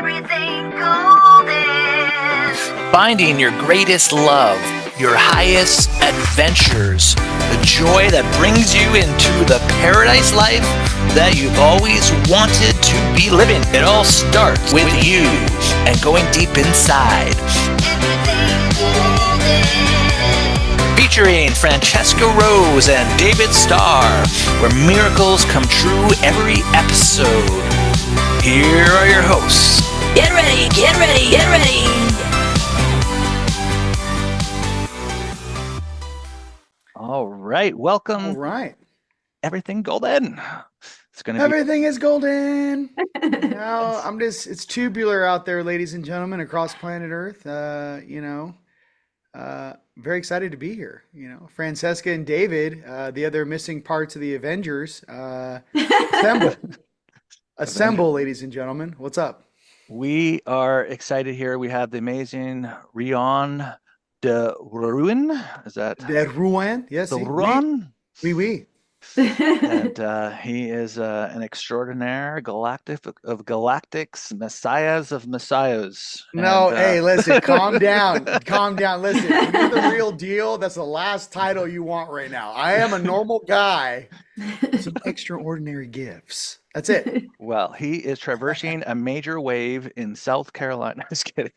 everything golden. Finding your greatest love, your highest adventures, the joy that brings you into the paradise life that you've always wanted to be living. It all starts with you and going deep inside. Everything golden. Featuring Francesca Rose and David Starr, where miracles come true every episode. Here are your hosts. Get ready, get ready, get ready. All right, welcome. All right. Everything golden. It's gonna be Everything is golden. No, it's tubular out there, ladies and gentlemen, across planet Earth. Very excited to be here. Francesca and David, the other missing parts of the Avengers. Assemble, ladies and gentlemen. What's up? We are excited here. We have the amazing Rion DeRouen. Is that DeRouen? Yes. DeRouen? Oui. And he is an extraordinaire galactic of galactics, messiahs of messiahs. No, And, hey, listen, calm down. Calm down. Listen, you're the real deal. That's the last title you want right now. I am a normal guy. Some extraordinary gifts. That's it. Well, he is traversing a major wave in South Carolina. Just kidding.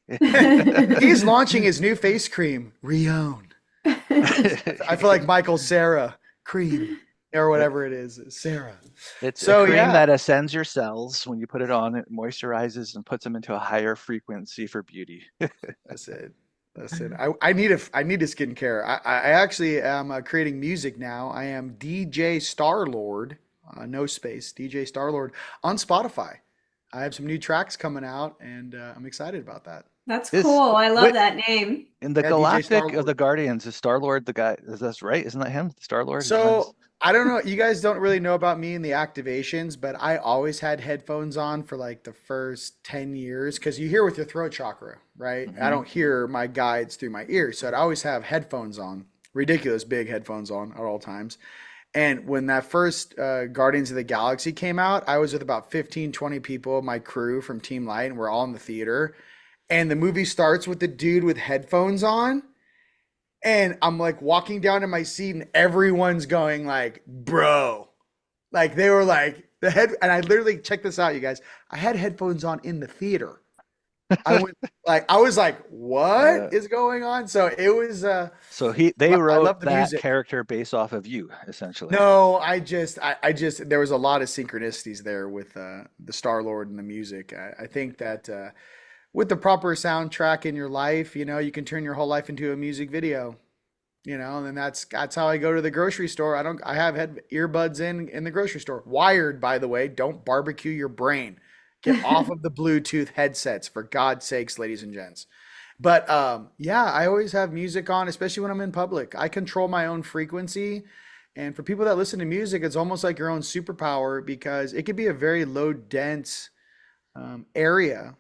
He's launching his new face cream, Rion. I feel like Michael Cera cream or whatever it is, Sarah. It's a cream that ascends your cells. When you put it on, it moisturizes and puts them into a higher frequency for beauty. That's it. Listen, I need a skincare. I actually am creating music now. I am DJ Starlord, no space, DJ Starlord on Spotify. I have some new tracks coming out, and I'm excited about that. That's cool. I love that name. In the Galactic of the Guardians, is Star-Lord the guy? Is that right? Isn't that him? Star-Lord? So I don't know. You guys don't really know about me and the activations, but I always had headphones on for like the first 10 years because you hear with your throat chakra, right? Mm-hmm. I don't hear my guides through my ears. So I'd always have headphones on, ridiculous big headphones on at all times. And when that first Guardians of the Galaxy came out, I was with about 15, 20 people, my crew from Team Light, and we're all in the theater. And the movie starts with the dude with headphones on. And I'm like walking down in my seat and everyone's going like, bro, like they were like the head. And I literally, check this out, you guys. I had headphones on in the theater. I was like, what is going on? So it was, so they wrote that music. Character based off of you, essentially. No, I just, there was a lot of synchronicities there with the Star-Lord and the music. I think that, with the proper soundtrack in your life, you can turn your whole life into a music video, and that's how I go to the grocery store. I have earbuds in the grocery store, wired, by the way. Don't barbecue your brain. Get off of the Bluetooth headsets, for God's sakes, ladies and gents. But I always have music on, especially when I'm in public. I control my own frequency. And for people that listen to music, it's almost like your own superpower because it could be a very low dense area.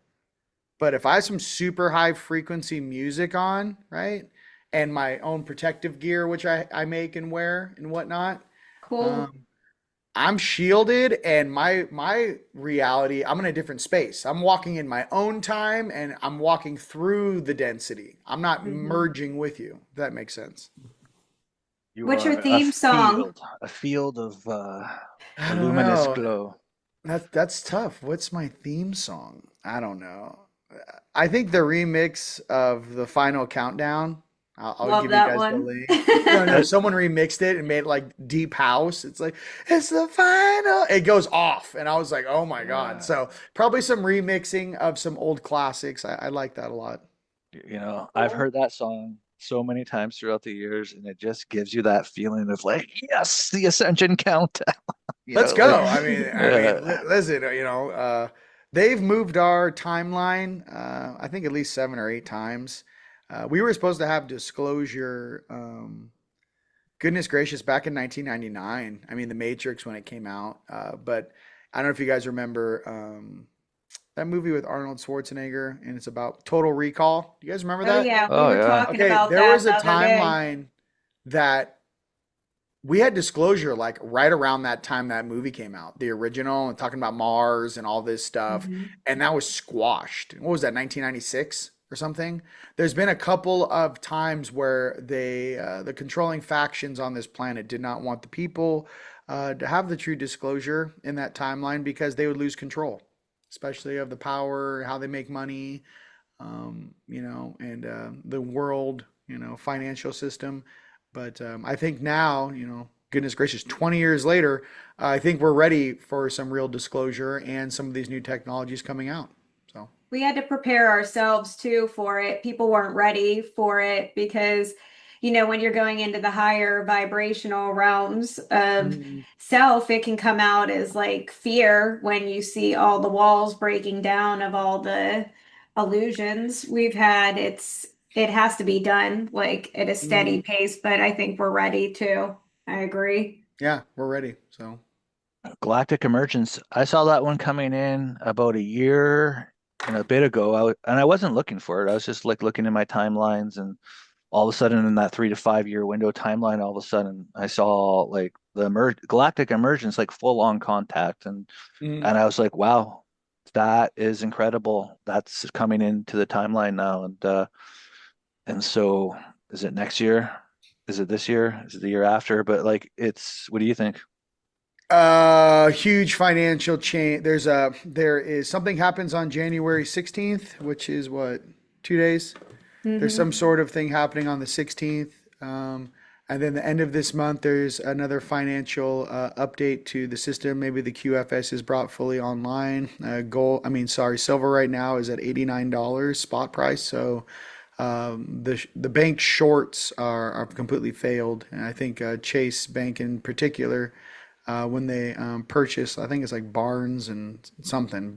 But if I have some super high frequency music on, right, and my own protective gear, which I make and wear and whatnot, Cool. I'm shielded, and my reality, I'm in a different space. I'm walking in my own time, and I'm walking through the density. I'm not merging with you, if that makes sense. What's your theme song? A field of luminous glow. That's tough. What's my theme song? I don't know. I think the remix of the Final Countdown. I'll Love give that you guys one. the link. No, someone remixed it and made it like deep house. It's like, it's the final. It goes off. And I was like, oh my God. So probably some remixing of some old classics. I like that a lot. I've heard that song so many times throughout the years, and it just gives you that feeling of like, yes, the Ascension Countdown. Let's go. I mean, listen, they've moved our timeline, I think at least 7 or 8 times. We were supposed to have disclosure, goodness gracious, back in 1999. I mean, The Matrix when it came out. But I don't know if you guys remember that movie with Arnold Schwarzenegger, and it's about Total Recall. Do you guys remember that? Oh, yeah. We were talking about there that was a the other day. timeline that we had disclosure like right around that time that movie came out, the original, and talking about Mars and all this stuff, Hmm. and that was squashed. What was that, 1996 or something? There's been a couple of times where the controlling factions on this planet did not want the people to have the true disclosure in that timeline because they would lose control, especially of the power, how they make money, and the world, financial system. But I think now, goodness gracious, 20 years later, I think we're ready for some real disclosure and some of these new technologies coming out. So, We had to prepare ourselves too for it. People weren't ready for it because, when you're going into the higher vibrational realms of mm, self, it can come out as like fear when you see all the walls breaking down of all the illusions we've had. It has to be done like at a steady mm, pace, but I think we're ready too. I agree. yeah, we're ready. So, Galactic Emergence. I saw that one coming in about a year and a bit ago. And I wasn't looking for it. I was just like looking in my timelines, and all of a sudden in that 3 to 5 year window timeline, all of a sudden I saw like the Galactic Emergence, like full on contact, mm. and I was like, wow, that is incredible. That's coming into the timeline now, and so is it next year? Is it this year? Is it the year after? But like, what do you think? Huge financial change. There is something happens on January 16th, which is what, 2 days? There's some Hmm. sort of thing happening on the 16th. And then the end of this month, there's another financial update to the system. Maybe the QFS is brought fully online. Silver right now is at $89 spot price. So the bank shorts are completely failed. And I think Chase Bank in particular, when they purchase, I think it's like Barnes and something.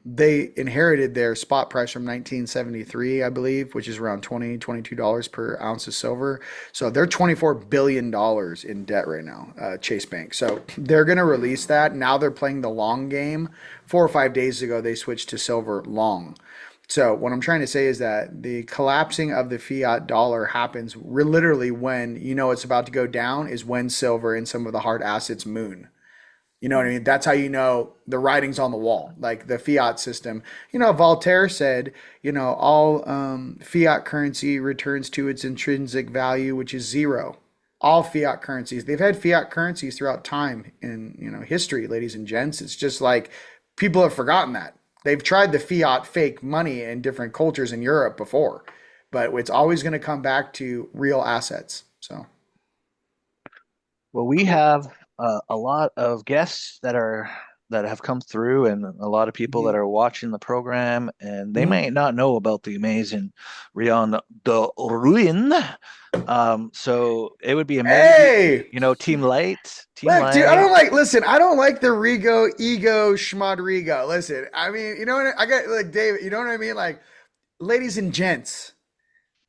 They inherited their spot price from 1973, I believe, which is around $22 per ounce of silver. So they're $24 billion in debt right now, Chase Bank. So they're going to release that. Now they're playing the long game. 4 or 5 days ago, they switched to silver long. So what I'm trying to say is that the collapsing of the fiat dollar happens literally when it's about to go down is when silver and some of the hard assets moon. You know what I mean? That's how you know the writing's on the wall, like the fiat system. Voltaire said, all fiat currency returns to its intrinsic value, which is zero. All fiat currencies. They've had fiat currencies throughout time in, history, ladies and gents. It's just like people have forgotten that. They've tried the fiat fake money in different cultures in Europe before, but it's always going to come back to real assets. So, Well, we have a lot of guests that have come through, and a lot of people that mhm, are watching the program, and they mhm. may not know about the amazing Rion DeRouen. So it would be amazing, Hey, Team look, dude, Light. listen, I don't like the Rigo, ego, schmadrigo. Listen, I mean, I got like David, you know what I mean? Like, ladies and gents,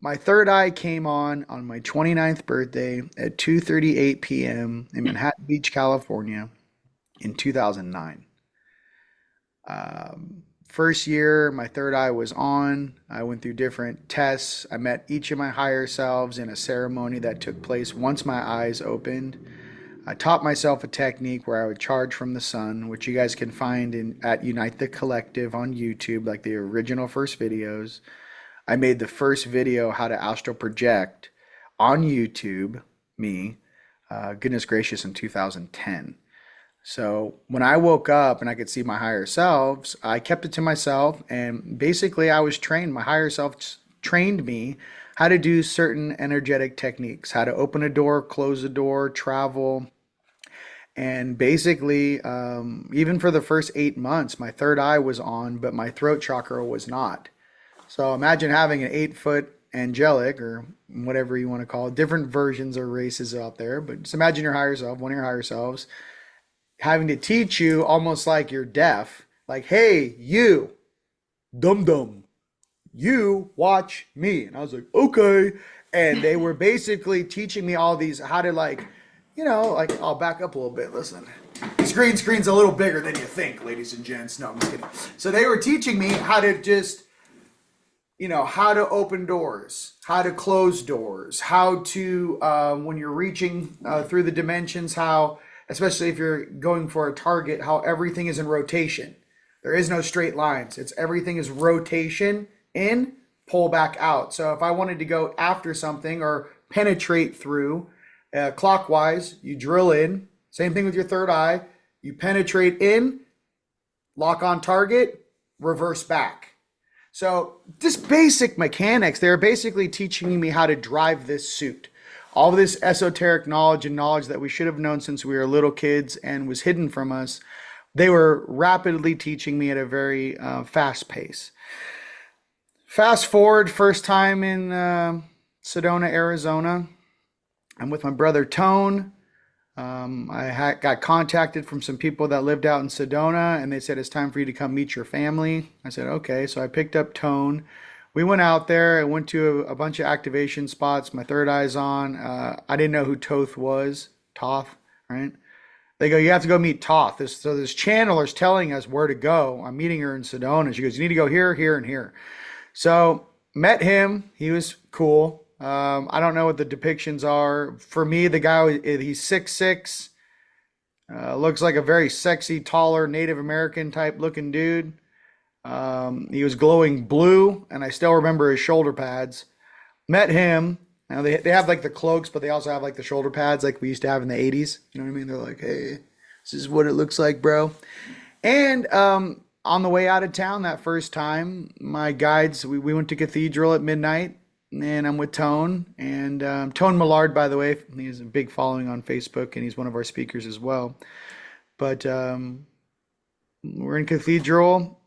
my third eye came on my 29th birthday at 2:38 p.m. in Manhattan Beach, California in 2009. First year, my third eye was on. I went through different tests. I met each of my higher selves in a ceremony that took place once my eyes opened. I taught myself a technique where I would charge from the sun, which you guys can find at Unite the Collective on YouTube, like the original first videos. I made the first video how to astral project on YouTube, me, goodness gracious, in 2010. So when I woke up and I could see my higher selves, I kept it to myself, and basically I was trained. My higher self trained me how to do certain energetic techniques, how to open a door, close a door, travel. And basically, even for the first 8 months, my third eye was on, but my throat chakra was not. So imagine having an 8 foot angelic, or whatever you want to call it, different versions or races out there. But just imagine your higher self, one of your higher selves, having to teach you almost like you're deaf, like, hey, you, dum dum, you watch me. And I was like, okay. And they were basically teaching me all these, how to like I'll back up a little bit. Listen, the screen's a little bigger than you think, ladies and gents. No, I'm just kidding. So they were teaching me how to just how to open doors, how to close doors, how to, when you're reaching through the dimensions, how, especially if you're going for a target, how everything is in rotation. There is no straight lines. It's everything is rotation in, pull back out. So if I wanted to go after something or penetrate through clockwise, you drill in. Same thing with your third eye. You penetrate in, lock on target, reverse back. So just basic mechanics. They're basically teaching me how to drive this suit. All of this esoteric knowledge and knowledge that we should have known since we were little kids and was hidden from us, they were rapidly teaching me at a very fast pace. Fast forward, first time in Sedona, Arizona. I'm with my brother Tone. I got contacted from some people that lived out in Sedona, and they said, it's time for you to come meet your family. I said, okay. So I picked up Tone. We went out there. I went to a bunch of activation spots. My third eye's on. I didn't know who Toth, right? They go, you have to go meet Toth. So this channeler's telling us where to go. I'm meeting her in Sedona. She goes, you need to go here, here, and here. So met him. He was cool. I don't know what the depictions are. For me, the guy, he's 6'6", looks like a very sexy, taller Native American type looking dude. He was glowing blue, and I still remember his shoulder pads. Met him. Now they have like the cloaks, but they also have like the shoulder pads like we used to have in the 80s. You know what I mean? They're like, hey, this is what it looks like, bro. And on the way out of town that first time, my guides, we went to Cathedral at midnight. And I'm with Tone, and Tone Millard, by the way, he has a big following on Facebook, and he's one of our speakers as well. But we're in Cathedral,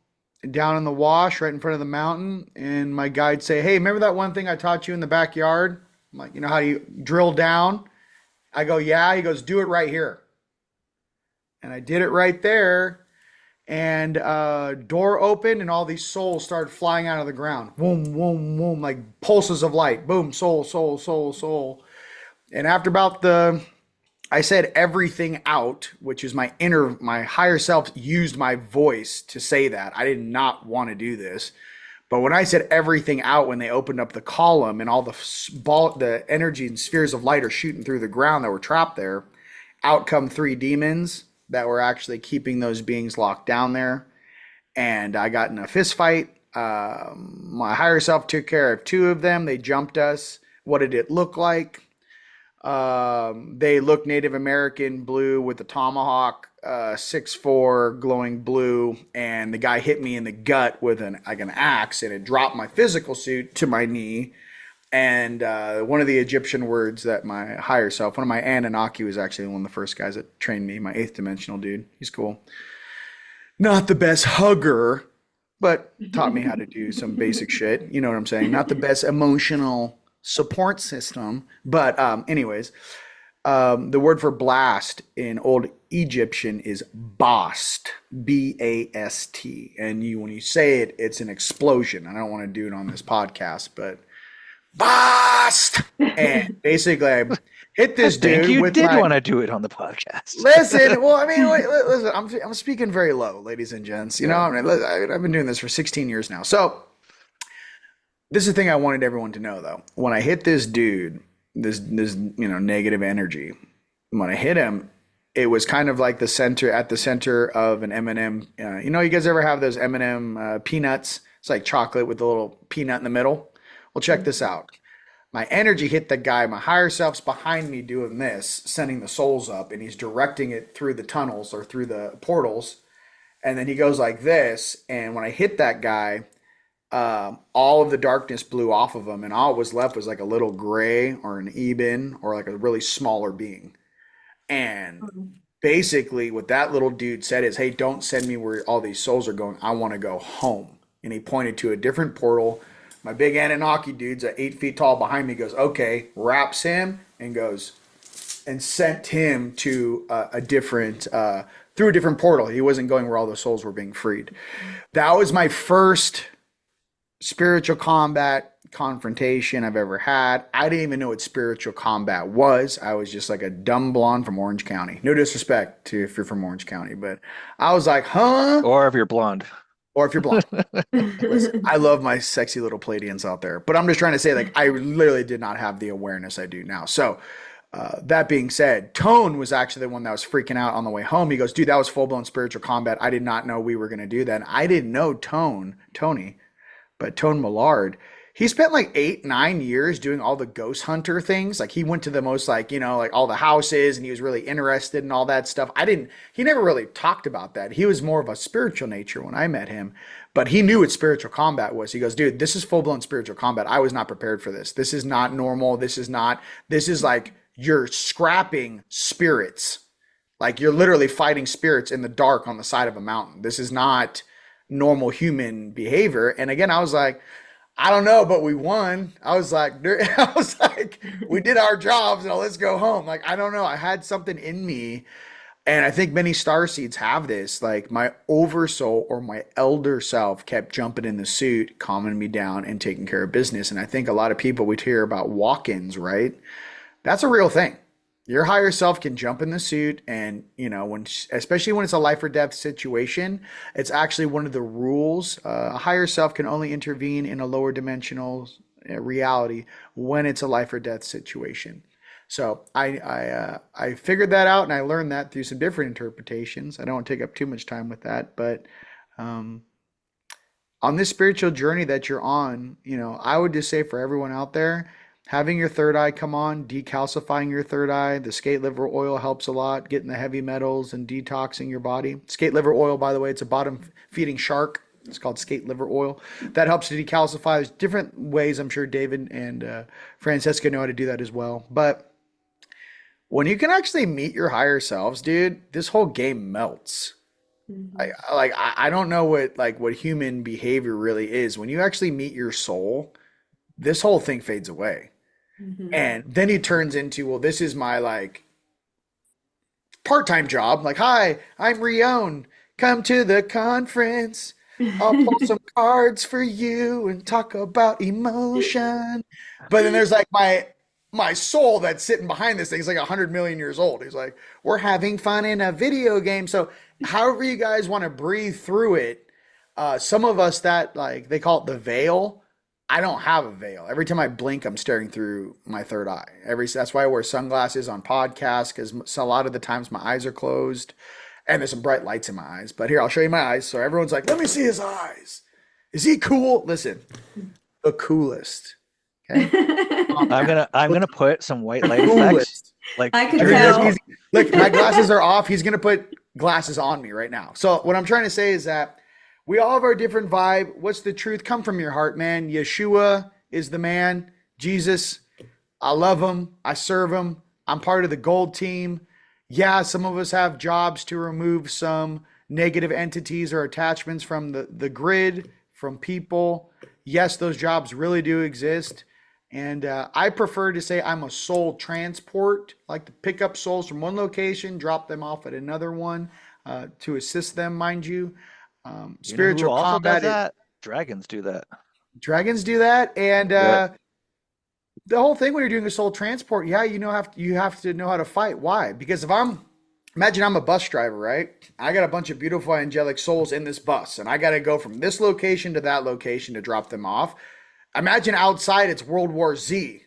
down in the wash, right in front of the mountain, and my guides say, hey, remember that one thing I taught you in the backyard? I'm like, you know how you drill down? I go, yeah. He goes, do it right here. And I did it right there. And door opened, and all these souls started flying out of the ground. Boom, boom, boom, like pulses of light. Boom, soul, soul, soul, soul. And after I said everything out, which is my higher self used my voice to say that. I did not want to do this. But when I said everything out, when they opened up the column and all the energy and spheres of light are shooting through the ground that were trapped there, out come 3 demons that were actually keeping those beings locked down there. And I got in a fist fight. My higher self took care of 2 of them. They jumped us. What did it look like? They looked Native American blue with the tomahawk, 6'4", glowing blue. And the guy hit me in the gut with an axe, and it dropped my physical suit to my knee. And one of the Egyptian words that my higher self, one of my Anunnaki, was actually one of the first guys that trained me, my 8th dimensional dude. He's cool. Not the best hugger, but taught me how to do some basic shit. You know what I'm saying? Not the best emotional support system. But anyways, the word for blast in Old Egyptian is bast, B-A-S-T. And when you say it, it's an explosion. I don't want to do it on this podcast, but bast. And basically I hit this dude. You did want to do it on the podcast. Listen, well, I mean, listen, I'm speaking very low, ladies and gents. You know, I mean, I've been doing this for 16 years now. So this is the thing I wanted everyone to know, though. When I hit this dude, this negative energy, when I hit him, it was kind of like at the center of an M&M. You guys ever have those M&M peanuts? It's like chocolate with a little peanut in the middle. Well, check this out. My energy hit the guy. My higher self's behind me doing this, sending the souls up, and he's directing it through the tunnels or through the portals. And then he goes like this. And when I hit that guy, all of the darkness blew off of him, and all it was left was like a little gray or an Eben or like a really smaller being. And basically what that little dude said is, hey, don't send me where all these souls are going. I want to go home. And he pointed to a different portal. My big Anunnaki dude's at 8 feet tall behind me, goes, okay, wraps him and goes and sent him to a different, through a different portal. He wasn't going where all the souls were being freed. That was my first spiritual combat confrontation I've ever had. I didn't even know what spiritual combat was. I was just like a dumb blonde from Orange County. No disrespect to if you're from Orange County, but I was like, huh? Or if you're blonde. or if you're blind. Listen, I love my sexy little Palladians out there, but I'm just trying to say, like, I literally did not have the awareness I do now. So, that being said, Tone was actually the one that was freaking out on the way home. He goes, dude, that was full blown spiritual combat. I did not know we were going to do that. And I didn't know Tony, but Tone Millard, he spent like 8, 9 years doing all the ghost hunter things. Like he went to the most like, like all the houses and he was really interested in all that stuff. He never really talked about that. He was more of a spiritual nature when I met him, but he knew what spiritual combat was. He goes, dude, this is full blown spiritual combat. I was not prepared for this. This is not normal. This is like you're scrapping spirits. Like you're literally fighting spirits in the dark on the side of a mountain. This is not normal human behavior. And again, I was like, I don't know, but we won. I was like, we did our jobs. Now let's go home. Like, I don't know. I had something in me. And I think many starseeds have this. Like my oversoul or my elder self kept jumping in the suit, calming me down and taking care of business. And I think a lot of people would hear about walk-ins, right? That's a real thing. Your higher self can jump in the suit and, especially when it's a life or death situation, it's actually one of the rules. A higher self can only intervene in a lower dimensional reality when it's a life or death situation. So I figured that out and I learned that through some different interpretations. I don't want to take up too much time with that, but on this spiritual journey that you're on, I would just say for everyone out there, having your third eye come on, decalcifying your third eye, the skate liver oil helps a lot, getting the heavy metals and detoxing your body. Skate liver oil, by the way, it's a bottom feeding shark. It's called skate liver oil. That helps to decalcify. There's different ways. I'm sure David and Francesca know how to do that as well. But when you can actually meet your higher selves, dude, this whole game melts. I don't know what human behavior really is. When you actually meet your soul, this whole thing fades away. And then he turns into, well, this is my like part-time job. Like, hi, I'm Rion. Come to the conference. I'll pull some cards for you and talk about emotion. But then there's like my soul that's sitting behind this thing. He's like 100 million years old. He's like, we're having fun in a video game. So however you guys want to breathe through it, some of us that like, they call it the veil. I don't have a veil. Every time I blink, I'm staring through my third eye. That's why I wear sunglasses on podcasts, because a lot of the times my eyes are closed and there's some bright lights in my eyes. But here, I'll show you my eyes. So everyone's like, let me see his eyes. Is he cool? Listen, the coolest. Okay. I'm gonna put some white light effects. Like I could tell. Look, my glasses are off. He's gonna put glasses on me right now. So what I'm trying to say is that we all have our different vibe. What's the truth? Come from your heart, man. Yeshua is the man. Jesus, I love him. I serve him. I'm part of the gold team. Yeah, some of us have jobs to remove some negative entities or attachments from the grid, from people. Yes, those jobs really do exist. And I prefer to say I'm a soul transport, like to pick up souls from one location, drop them off at another one to assist them, mind you. Spiritual combat. Does that? Dragons do that. Dragons do that, and the whole thing when you're doing a soul transport, yeah, you have to know how to fight. Why? Because imagine I'm a bus driver, right? I got a bunch of beautiful angelic souls in this bus, and I got to go from this location to that location to drop them off. Imagine outside it's World War Z.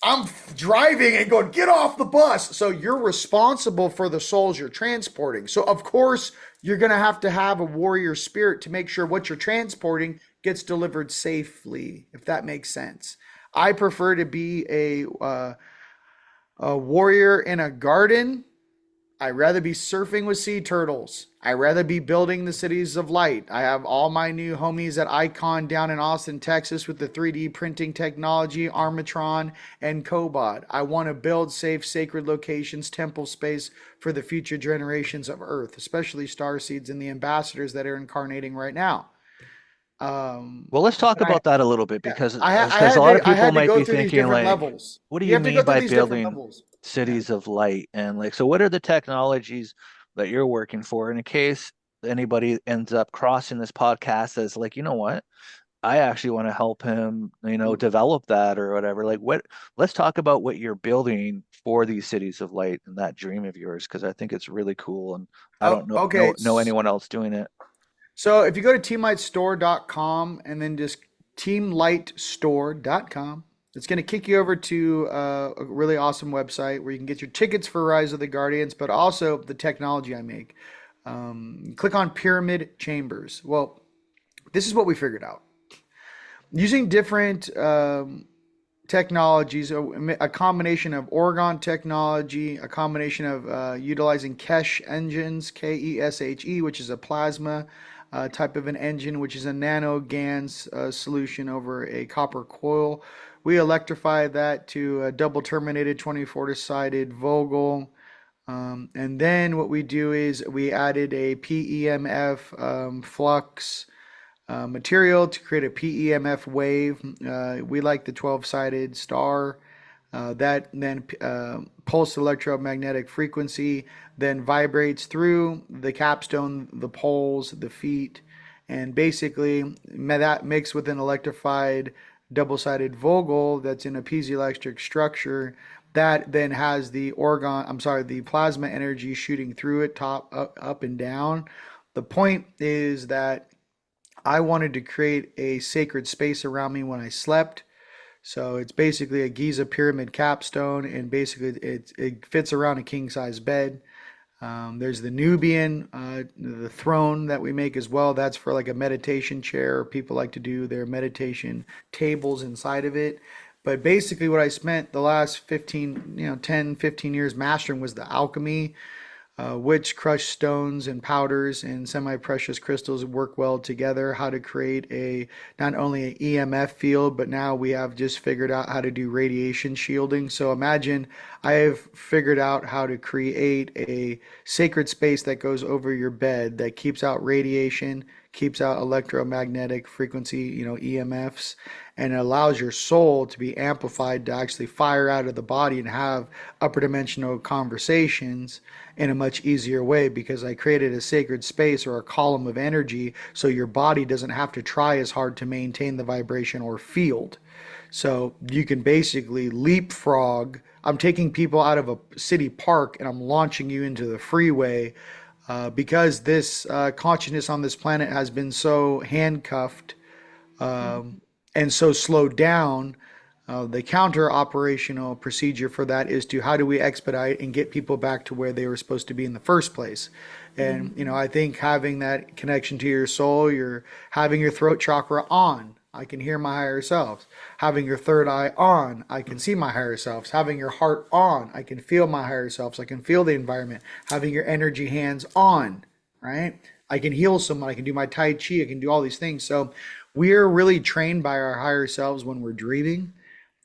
I'm driving and going, get off the bus. So you're responsible for the souls you're transporting. So of course, you're going to have a warrior spirit to make sure what you're transporting gets delivered safely, if that makes sense. I prefer to be a warrior in a garden. I'd rather be surfing with sea turtles. I'd rather be building the cities of light. I have all my new homies at Icon down in Austin, Texas with the 3D printing technology, Armatron, and Cobot. I want to build safe, sacred locations, temple space for the future generations of Earth, especially starseeds and the ambassadors that are incarnating right now. Well, let's talk about that a little bit because a lot of people might be thinking like, levels. what do you mean by building cities of light? And like, so what are the technologies that you're working for in case anybody ends up crossing this podcast as like, you know what, I actually want to help him, develop that or whatever. Like let's talk about what you're building for these cities of light and that dream of yours. Cause I think it's really cool. And I don't know anyone else doing it. So if you go to teamlightstore.com and then just teamlightstore.com, it's going to kick you over to a really awesome website where you can get your tickets for Rise of the Guardians, but also the technology I make. Click on Pyramid Chambers. Well, this is what we figured out. Using different technologies, a combination of orgon technology, a combination of utilizing Kesh engines, Keshe, which is a plasma type of an engine, which is a nano GaNs solution over a copper coil. We electrify that to a double terminated 24-sided Vogel. And then what we do is we added a PEMF flux material to create a PEMF wave. We like the 12-sided star. That then pulse electromagnetic frequency then vibrates through the capstone, the poles, the feet, and basically that mixed with an electrified double-sided Vogel that's in a piezoelectric structure that then has the the plasma energy shooting through it, up and down. The point is that I wanted to create a sacred space around me when I slept. So it's basically a Giza pyramid capstone, and basically it fits around a king size bed. There's the Nubian, the throne that we make as well. That's for like a meditation chair. People like to do their meditation tables inside of it. But basically what I spent the last 10, 15 years mastering was the alchemy, which crushed stones and powders and semi-precious crystals work well together, how to create not only an EMF field, but now we have just figured out how to do radiation shielding. So imagine I have figured out how to create a sacred space that goes over your bed that keeps out radiation, keeps out electromagnetic frequency, EMFs, and it allows your soul to be amplified to actually fire out of the body and have upper dimensional conversations in a much easier way, because I created a sacred space or a column of energy so your body doesn't have to try as hard to maintain the vibration or field. So you can basically leapfrog. I'm taking people out of a city park and I'm launching you into the freeway, because this consciousness on this planet has been so handcuffed and so slowed down. The counter operational procedure for that is to how do we expedite and get people back to where they were supposed to be in the first place. And I think having that connection to your soul, you're having your throat chakra on, I can hear my higher selves. Having your third eye on, I can see my higher selves. Having your heart on, I can feel my higher selves. I can feel the environment. Having your energy hands on, right? I can heal someone. I can do my Tai Chi. I can do all these things. So we're really trained by our higher selves when we're dreaming,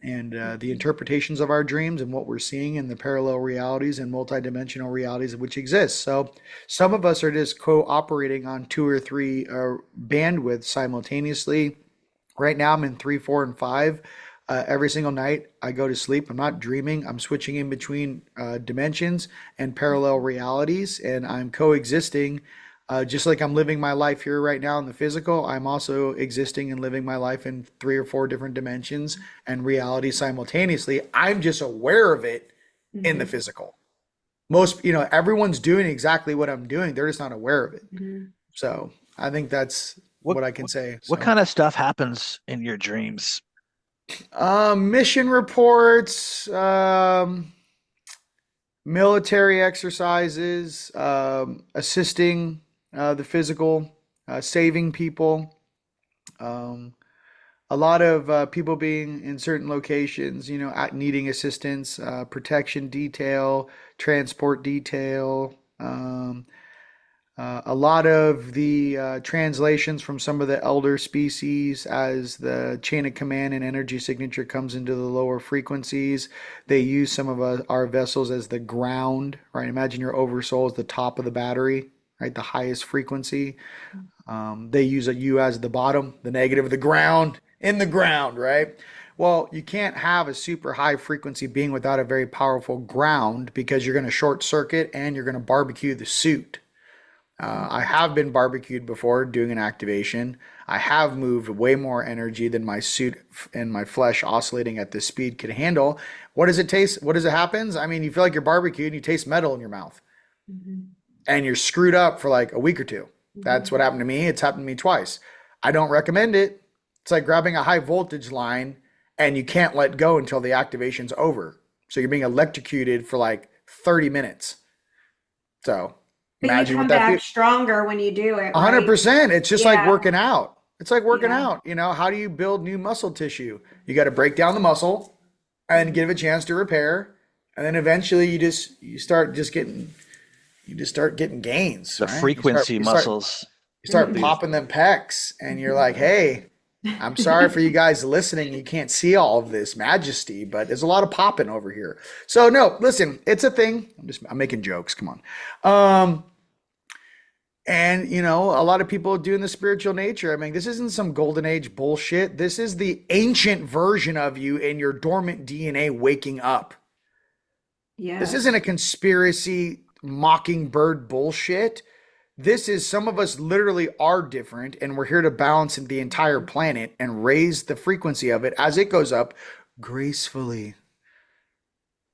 and the interpretations of our dreams and what we're seeing in the parallel realities and multidimensional realities which exist. So some of us are just cooperating on 2 or 3 bandwidths simultaneously. Right now I'm in 3, 4, and 5. Every single night I go to sleep, I'm not dreaming. I'm switching in between dimensions and parallel realities, and I'm coexisting. Just like I'm living my life here right now in the physical, I'm also existing and living my life in 3 or 4 different dimensions and realities simultaneously. I'm just aware of it in the physical. Most, everyone's doing exactly what I'm doing. They're just not aware of it. So I think that's what I can say. What kind of stuff happens in your dreams? Mission reports, military exercises, assisting the physical, saving people, a lot of people being in certain locations, needing assistance, protection detail, transport detail, a lot of the translations from some of the elder species as the chain of command and energy signature comes into the lower frequencies. They use some of our vessels as the ground, right? Imagine your oversoul is the top of the battery, right? The highest frequency. They use you as the bottom, the negative of the ground, in the ground, right? Well, you can't have a super high frequency being without a very powerful ground, because you're going to short circuit and you're going to barbecue the suit. I have been barbecued before doing an activation. I have moved way more energy than my suit and my flesh oscillating at this speed could handle. What does it taste? What does it happens? I mean, you feel like you're barbecued and you taste metal in your mouth. And you're screwed up for like a week or 2. That's Mhm. what happened to me. It's happened to me twice. I don't recommend it. It's like grabbing a high voltage line and you can't let go until the activation's over. So you're being electrocuted for like 30 minutes. So But you imagine what come that back feels. stronger when you do it, right? 100%. It's just like Yeah. working out. It's like working Yeah. out. How do you build new muscle tissue? You got to break down the muscle and give it a chance to repair. And then eventually you just start getting gains, The right? frequency muscles. You start Mhm. popping them pecs and you're like, hey, I'm sorry for you guys listening. You can't see all of this majesty, but there's a lot of popping over here. So no, listen, it's a thing. I'm making jokes. Come on. And a lot of people doing the spiritual nature. I mean, this isn't some golden age bullshit. This is the ancient version of you in your dormant DNA waking up. This isn't a Yes. conspiracy mockingbird bullshit. This is some of us literally are different, and we're here to balance the entire planet and raise the frequency of it as it goes up gracefully.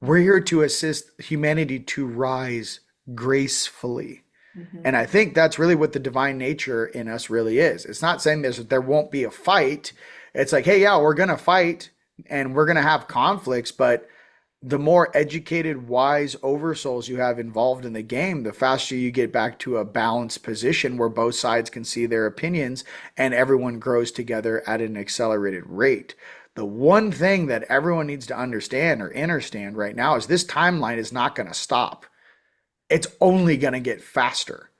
We're here to assist humanity to rise gracefully. Mhm. And I think that's really what the divine nature in us really is. It's not saying there won't be a fight. It's like, hey, yeah, we're going to fight and we're going to have conflicts, but the more educated, wise oversouls you have involved in the game, the faster you get back to a balanced position where both sides can see their opinions and everyone grows together at an accelerated rate. The one thing that everyone needs to understand or understand right now is this timeline is not going to stop. It's only going to get faster.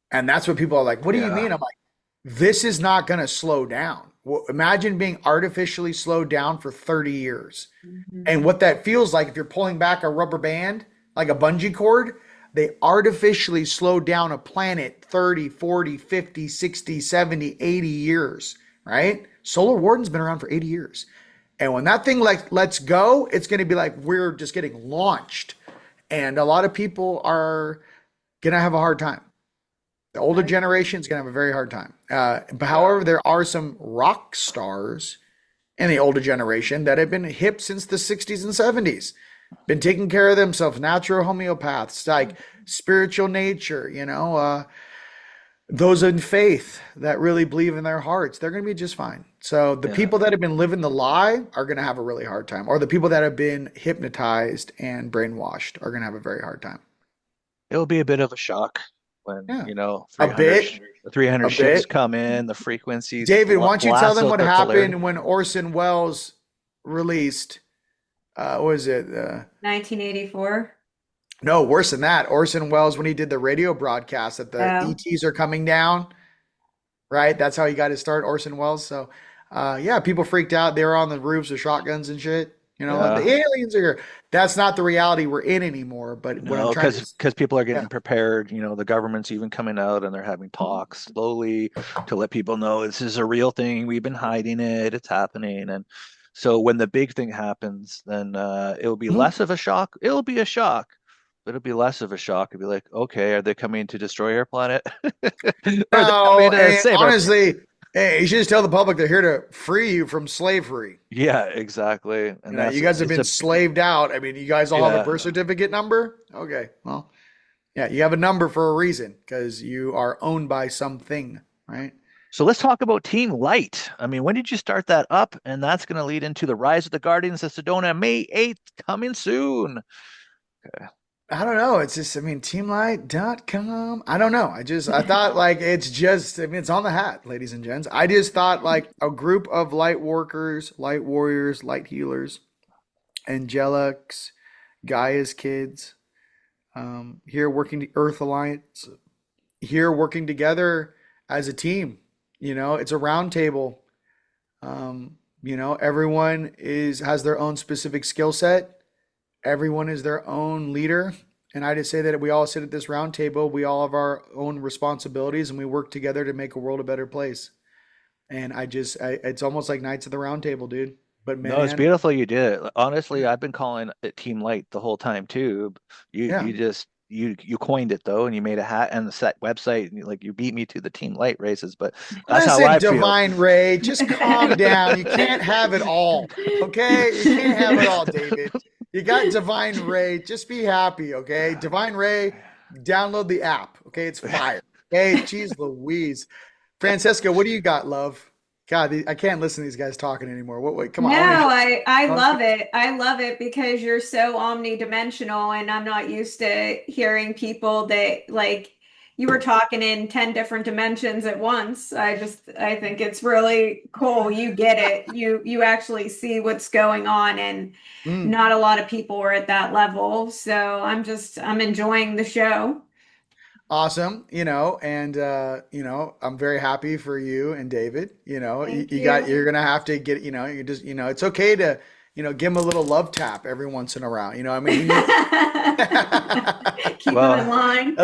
And that's what people are like, what do you Yeah. mean? I'm like, this is not going to slow down. Well, imagine being artificially slowed down for 30 years. Mhm. And what that feels like if you're pulling back a rubber band, like a bungee cord, they artificially slow down a planet 30, 40, 50, 60, 70, 80 years, right? Solar Warden's been around for 80 years. And when that thing like lets go, it's going to be like we're just getting launched. And a lot of people are going to have a hard time. The older generation is going to have a very hard time. But however, there are some rock stars in the older generation that have been hip since the 60s and 70s, been taking care of themselves, natural homeopaths, like spiritual nature, those in faith that really believe in their hearts, they're going to be just fine. So the Yeah. people that have been living the lie are going to have a really hard time, or the people that have been hypnotized and brainwashed are going to have a very hard time. It'll be a bit of a shock when, Yeah. 300, bit. 300 A ships bit. come in, the frequencies David, why don't you tell blast them out what the happened polarity. when Orson Welles released, what was it? 1984. No, worse than that. Orson Welles, when he did the radio broadcast that the Oh. ETs are coming down, right? That's how he got his start, Orson Welles. So, yeah, people freaked out. They were on the roofs with shotguns and shit. Yeah. The aliens are here. That's not the reality we're in anymore. But what I'm No, trying to, because people are yeah, getting prepared. The government's even coming out and they're having talks slowly to let people know this is a real thing. We've been hiding it. It's happening. And so when the big thing happens, then it'll be Mhm. less of a shock. It'll be a shock, but it'll be less of a shock. It'll be like, okay, are they coming to destroy our planet? Are they No, coming to and save our? honestly, hey, you should just tell the public they're here to free you from slavery. Yeah, exactly. And You guys have been slaved out. I mean, you guys all have a yeah. birth certificate number? Okay, well, yeah, you have a number for a reason because you are owned by something, right? So let's talk about Team Light. I mean, when did you start that up? And that's going to lead into the Rise of the Guardians of Sedona, May 8th, coming soon. Okay. I don't know. It's just, I mean, teamlight.com. I don't know. I thought like it's on the hat, ladies and gents. I just thought like a group of light workers, light warriors, light healers, angelics, Gaia's kids, here working the Earth Alliance, here working together as a team. It's a round table. Everyone has their own specific skill set. Everyone is their own leader. And I just say that we all sit at this round table. We all have our own responsibilities and we work together to make a world a better place. And it's almost like Knights of the Round Table, dude. But No, it's man, beautiful you did it. Honestly, I've been calling it Team Light the whole time too. You yeah. you just you coined it though, and you made a hat and the set website, and you beat me to the Team Light races. But that's how Listen, I feel. Divine Ray, just calm down. You can't have it all, okay? You can't have it all, David. You got Divine Ray. Just be happy, okay? Divine Ray, download the app, okay? It's fire. Hey, geez Louise. Francesca, what do you got, love? God, I can't listen to these guys talking anymore. What, come on, No, I want to hear I some. love it. I love it because you're so omnidimensional and I'm not used to hearing people that like you were talking in 10 different dimensions at once. I think it's really cool. You get it. You actually see what's going on and Mm. not a lot of people are at that level. So I'm enjoying the show. Awesome, and I'm very happy for you and David. Thank you. You're gonna have to get, you just, it's okay to, give him a little love tap every once in a while. I mean, he needs Keep them in Well, line.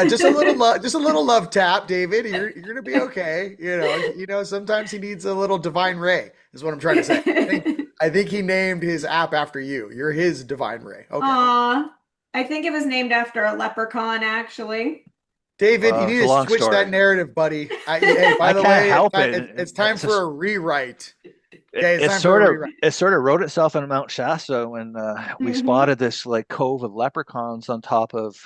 just a little love, just a little love tap, David. You're gonna be okay. Sometimes he needs a little divine ray, is what I'm trying to say. I think he named his app after you. You're his divine ray. Okay. Aw, I think it was named after a leprechaun, actually. David, you it's need a to long switch that story. narrative, buddy. Hey, by I the can't way, help it. it's time It's just for a rewrite. it, Okay, it's it time for sort a of rewrite. it sort of wrote itself in Mount Shasta when we Hmm. spotted this like cove of leprechauns on top of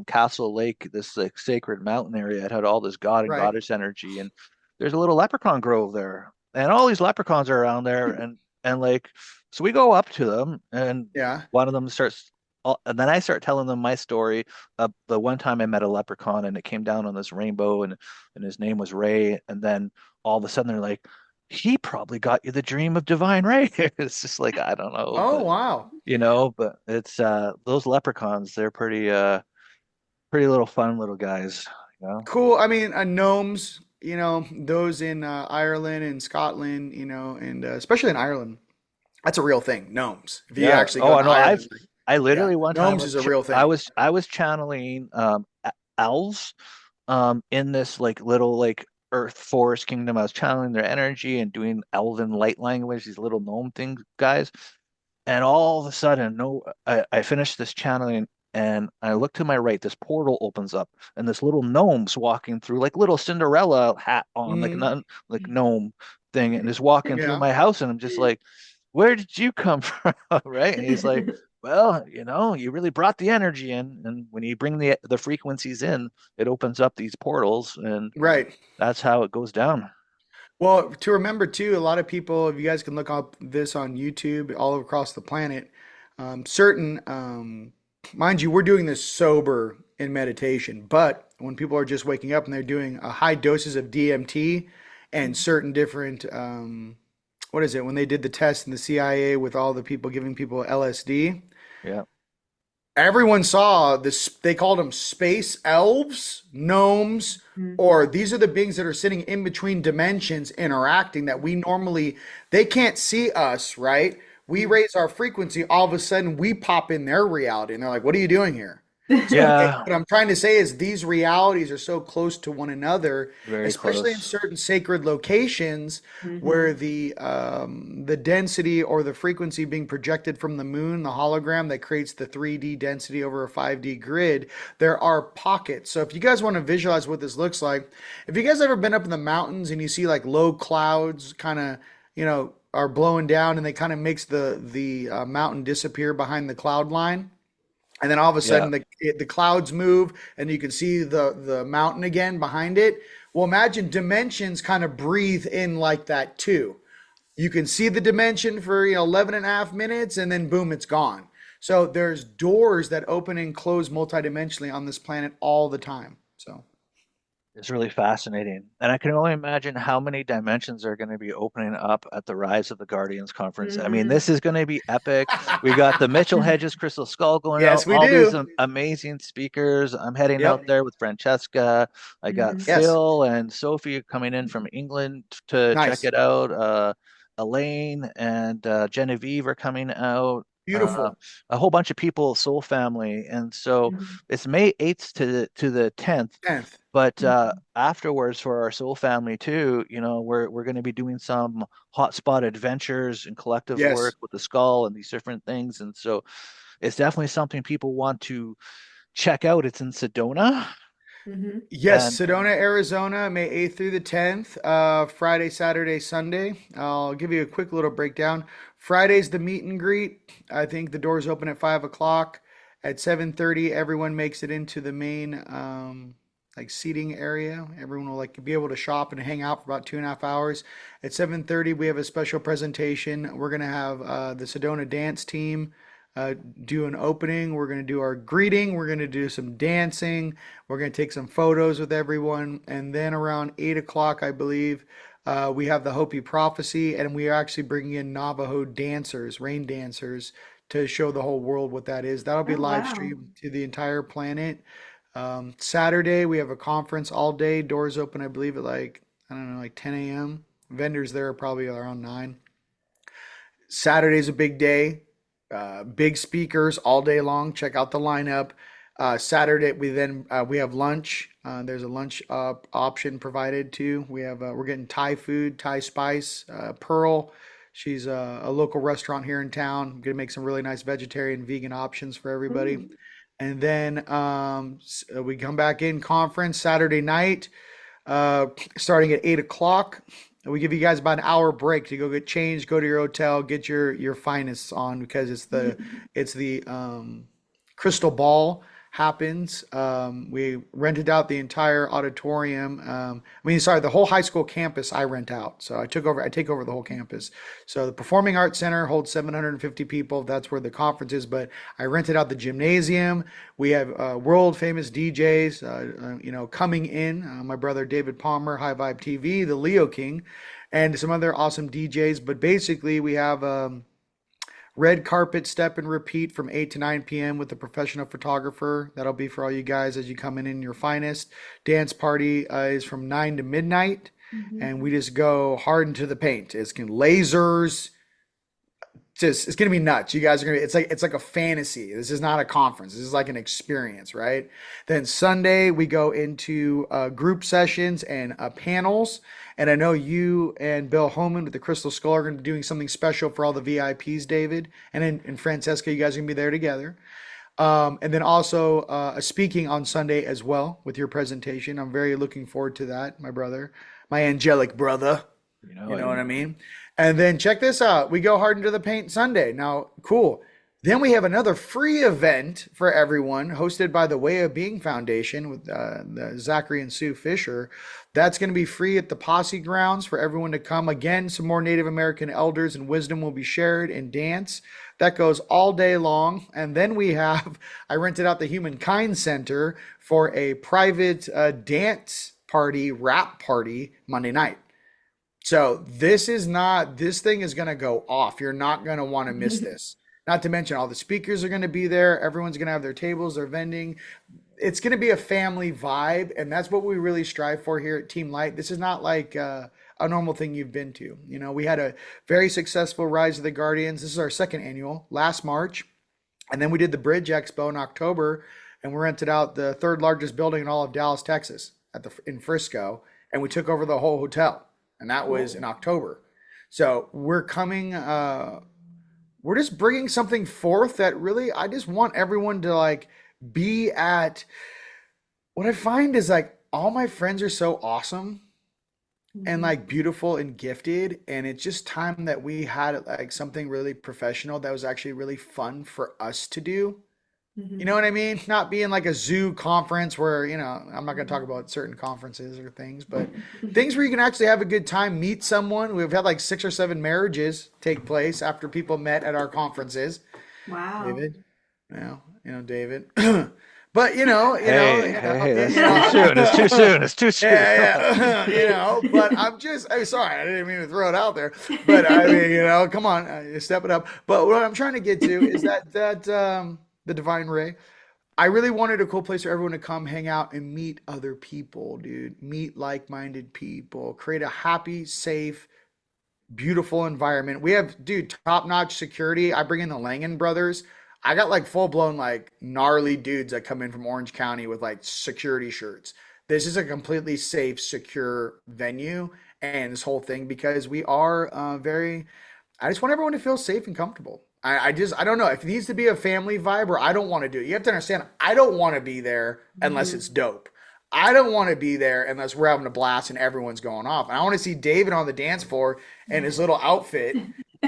Castle Lake, this like sacred mountain area. It had all this god and Right. goddess energy, and there's a little leprechaun grove there, and all these leprechauns are around there, and like so we go up to them, and Yeah. one of them starts. And then I start telling them my story of the one time I met a leprechaun and it came down on this rainbow and his name was Ray. And then all of a sudden they're like, he probably got you the dream of divine Ray. It's just like I don't know, Oh, but wow. but it's those leprechauns, they're pretty little fun little guys, you know. Cool. I mean, gnomes, those in Ireland and Scotland, and especially in Ireland, that's a real thing. Gnomes. If you Yeah. actually go Oh, I into know. Ireland, I yeah, literally one time gnomes is a real I thing. was channeling elves in this like little like earth forest kingdom. I was channeling their energy and doing elven light language, these little gnome thing guys. And all of a sudden, no, I finished this channeling and I look to my right, this portal opens up and this little gnome's walking through like little Cinderella hat on, like Hmm. none like gnome thing, and is walking through Yeah. my house, and I'm just like, where did you come from? Right? And he's like, well, you really brought the energy in, and when you bring the frequencies in, it opens up these portals, and Right. that's how it goes down. Well, to remember too, a lot of people, if you guys can look up this on YouTube all across the planet, certain, mind you, we're doing this sober in meditation, but when people are just waking up and they're doing high doses of DMT and certain different, what is it, when they did the test in the CIA with all the people giving people LSD, Yeah. everyone saw this. They called them space elves, gnomes, or these are the beings that are sitting in between dimensions interacting that we normally, they can't see us, right? We raise our frequency, all of a sudden we pop in their reality and they're like, what are you doing here? So Yeah. what I'm trying to say is these realities are so close to one another, Very especially in close. certain sacred locations where the density or the frequency being projected from the moon, the hologram that creates the 3D density over a 5D grid, there are pockets. So if you guys want to visualize what this looks like, if you guys ever been up in the mountains and you see like low clouds kind of, are blowing down and they kind of makes the mountain disappear behind the cloud line, and then all of a Yeah. sudden the clouds move and you can see the mountain again behind it. Well, imagine dimensions kind of breathe in like that too. You can see the dimension for 11 and a half minutes and then boom, it's gone. So there's doors that open and close multidimensionally on this planet all the time. So It's really fascinating. And I can only imagine how many dimensions are going to be opening up at the Rise of the Guardians conference. I mean, Hmm. this is going to be epic. We got the Mitchell Hedges Crystal Skull going out, yes, we all these do. amazing speakers. I'm heading out Yep. there with Francesca. I got Hmm. Yes. Phil and Sophie coming in from England to check Nice. it out. Elaine and Genevieve are coming out. Beautiful. A whole bunch of people, Soul Family, and so it's May 8th to the 10th. 10th. But afterwards, for our soul family too, we're going to be doing some hotspot adventures and collective Yes. work with the skull and these different things. And so it's definitely something people want to check out. It's in Sedona, Hmm. Yes, and Sedona, Arizona, May 8th through the 10th, Friday, Saturday, Sunday. I'll give you a quick little breakdown. Friday's the meet and greet. I think the doors open at 5 o'clock. At 7:30, everyone makes it into the main like seating area. Everyone will like be able to shop and hang out for about 2.5 hours. At 7:30, we have a special presentation. We're gonna have the Sedona dance team do an opening. We're gonna do our greeting. We're gonna do some dancing. We're gonna take some photos with everyone, and then around 8 o'clock, I believe, we have the Hopi prophecy, and we are actually bringing in Navajo dancers, rain dancers, to show the whole world what that is. That'll be Oh, live wow. streamed to the entire planet. Saturday, we have a conference all day. Doors open, I believe, at like, I don't know, like 10 a.m. Vendors there are probably around 9. Saturday's a big day. Big speakers all day long. Check out the lineup. Saturday, we have lunch. There's a lunch option provided too. We're getting Thai food, Thai spice. Pearl, she's a local restaurant here in town. Gonna make some really nice vegetarian, vegan options for everybody. Ooh. And then we come back in conference Saturday night, starting at 8 o'clock. We give you guys about an hour break to go get changed, go to your hotel, get your finest on, because it's the crystal ball happens. We rented out the entire auditorium. Sorry, the whole high school campus I rent out. So I take over the whole campus. So the Performing Arts Center holds 750 people. That's where the conference is, but I rented out the gymnasium. We have world famous DJs, coming in. My brother David Palmer, High Vibe TV, the Leo King, and some other awesome DJs. But basically, we have red carpet step and repeat from 8 to 9 p.m. with a professional photographer. That'll be for all you guys as you come in your finest. Dance party is from 9 to midnight, and we just go hard into the paint. Lasers. It's gonna be nuts. You guys are gonna. It's like a fantasy. This is not a conference. This is like an experience, right? Then Sunday we go into group sessions and panels. And I know you and Bill Homan with the Crystal Skull are going to be doing something special for all the VIPs, David, and Francesca. You guys are going to be there together. And then also speaking on Sunday as well with your presentation. I'm very looking forward to that, my brother, my angelic brother. You know what I mean? And then check this out. We go hard into the paint Sunday. Now, cool. Then we have another free event for everyone hosted by the Way of Being Foundation with the Zachary and Sue Fisher. That's going to be free at the Posse Grounds for everyone to come. Again, some more Native American elders and wisdom will be shared and dance. That goes all day long. And then I rented out the Humankind Center for a private dance party, rap party Monday night. So this thing is going to go off. You're not going to want to miss this. Not to mention all the speakers are going to be there. Everyone's going to have their tables, their vending. It's going to be a family vibe, and that's what we really strive for here at Team Light. This is not like a normal thing you've been to. We had a very successful Rise of the Guardians. This is our second annual, last March. And then we did the Bridge Expo in October, and we rented out the third largest building in all of Dallas, Texas, in Frisco, and we took over the whole hotel, and that was in October. So we're coming... we're just bringing something forth that really, I just want everyone to like be at. What I find is like all my friends are so awesome and like beautiful and gifted. And it's just time that we had like something really professional that was actually really fun for us to do. You know what I mean? Not being like a zoo conference where, I'm not going to talk about certain conferences or things, but things where you can actually have a good time, meet someone. We've had like 6 or 7 marriages take place after people met at our conferences. Wow. David, David. But It's too soon. It's too soon. Yeah. But I'm sorry, I didn't mean to throw it out there. But I mean, come on, step it up. But what I'm trying to get to is that the Divine Ray. I really wanted a cool place for everyone to come hang out and meet other people, dude. Meet like-minded people. Create a happy, safe, beautiful environment. We have, top-notch security. I bring in the Langan brothers. I got like full-blown, like gnarly dudes that come in from Orange County with like security shirts. This is a completely safe, secure venue and this whole thing because we are I just want everyone to feel safe and comfortable. I don't know if it needs to be a family vibe or I don't want to do it. You have to understand, I don't want to be there unless it's dope. I don't want to be there unless we're having a blast and everyone's going off. And I want to see David on the dance floor in his little outfit,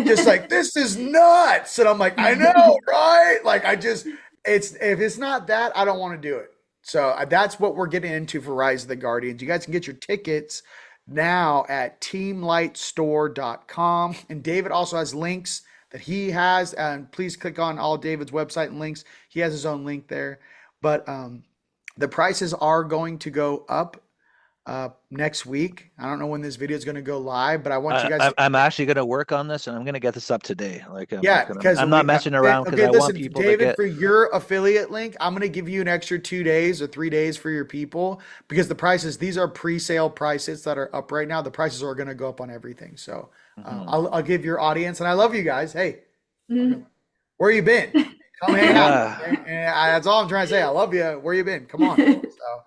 just like, this is nuts. And I'm like, I know, right? Like, if it's not that, I don't want to do it. So that's what we're getting into for Rise of the Guardians. You guys can get your tickets now at teamlightstore.com. And David also has links that he has. And please click on all David's website and links. He has his own link there. But the prices are going to go up next week. I don't know when this video is going to go live, but I want you guys. I'm actually going to work on this, and I'm going to get this up today. Like, Because I'm not messing around because I want people David, to get. for your affiliate link, I'm going to give you an extra 2 days or 3 days for your people because the prices, these are pre-sale prices that are up right now. The prices are going to go up on everything. So I'll give your audience, and I love you guys. Hey, where you been? Come hang out. And that's all I'm trying to say. I love you. Where you been? Come on. So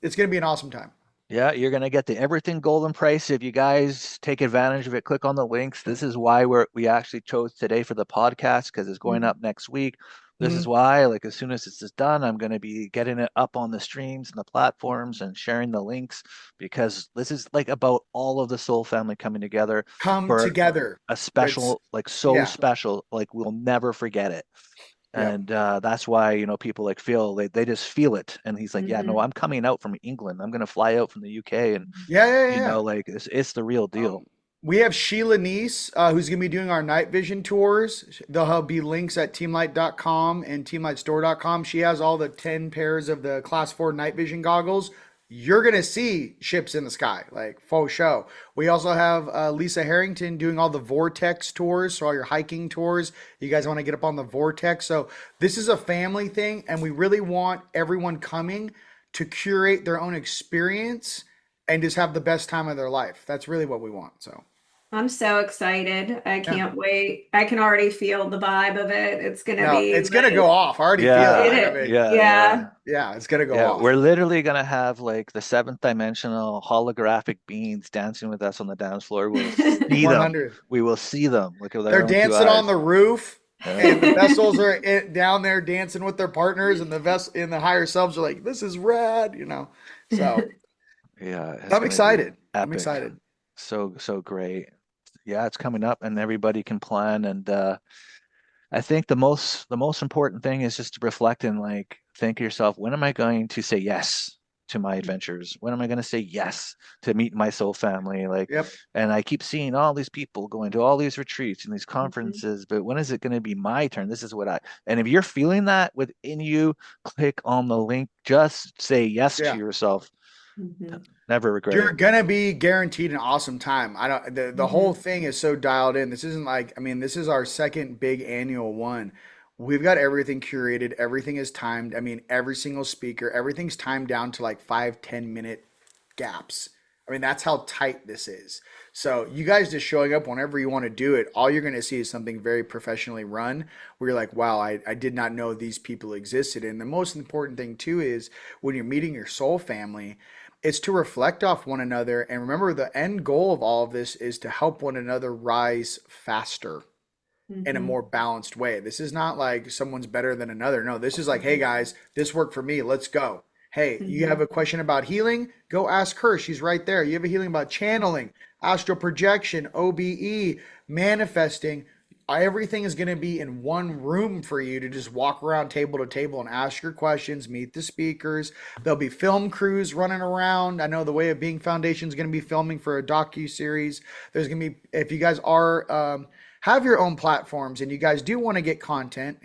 it's going to be an awesome time. Yeah, you're going to get the everything golden price. If you guys take advantage of it, click on the links. This is why we actually chose today for the podcast because it's going up next week. This is why, like, as soon as this is done, I'm going to be getting it up on the streams and the platforms and sharing the links because this is like about all of the soul family coming together. Together. A special, special, like we'll never forget it. And that's why, you know, people like feel they just feel it. And he's like, yeah, no, I'm coming out from England. I'm going to fly out from the UK. And, you know, like it's the real deal. We have Sheila Neese, who's going to be doing our night vision tours. There'll be links at teamlight.com and teamlightstore.com. She has all the 10 pairs of the class 4 night vision goggles. You're going to see ships in the sky, like faux show. We also have Lisa Harrington doing all the Vortex tours, so all your hiking tours. You guys want to get up on the Vortex. So this is a family thing, and we really want everyone coming to curate their own experience and just have the best time of their life. That's really what we want. So I'm so excited. I can't wait. I can already feel the vibe of it. It's going to be. It's going to go off. I already feel it. Yeah, it's going to go off. We're literally going to have like the 7th dimensional holographic beings dancing with us on the dance floor. We'll see them. We will see them. Look at They're dancing on the roof. And the vessels are down there dancing with their partners, and the higher selves are like, "This is rad," you know. So I'm excited. I'm excited. So great. Yeah, it's coming up, and everybody can plan. And I think the most important thing is just to reflect and like think of yourself: when am I going to say yes to my adventures? When am I going to say yes to meet my soul family? Like, and I keep seeing all these people going to all these retreats and these conferences, but when is it going to be my turn? This is and if you're feeling that within you, click on the link. Just say yes to yourself. Never regret You're gonna be guaranteed an awesome time. The whole thing is so dialed in. This isn't like, I mean, this is our second big annual one. We've got everything curated, everything is timed. I mean, every single speaker, everything's timed down to like 5-10 minute gaps. I mean, that's how tight this is. So you guys just showing up whenever you want to do it, all you're going to see is something very professionally run where you're like, wow, I did not know these people existed. And the most important thing too is when you're meeting your soul family, it's to reflect off one another. And remember, the end goal of all of this is to help one another rise faster in a more balanced way. This is not like someone's better than another. No, this is like, hey guys, this worked for me. Let's go. Hey, you have a question about healing? Go ask her. She's right there. You have a healing about channeling, astral projection, OBE, manifesting. Everything is going to be in one room for you to just walk around table to table and ask your questions, meet the speakers. There'll be film crews running around. I know the Way of Being Foundation is going to be filming for a docu-series. There's going to be, if you guys are have your own platforms and you guys do want to get content,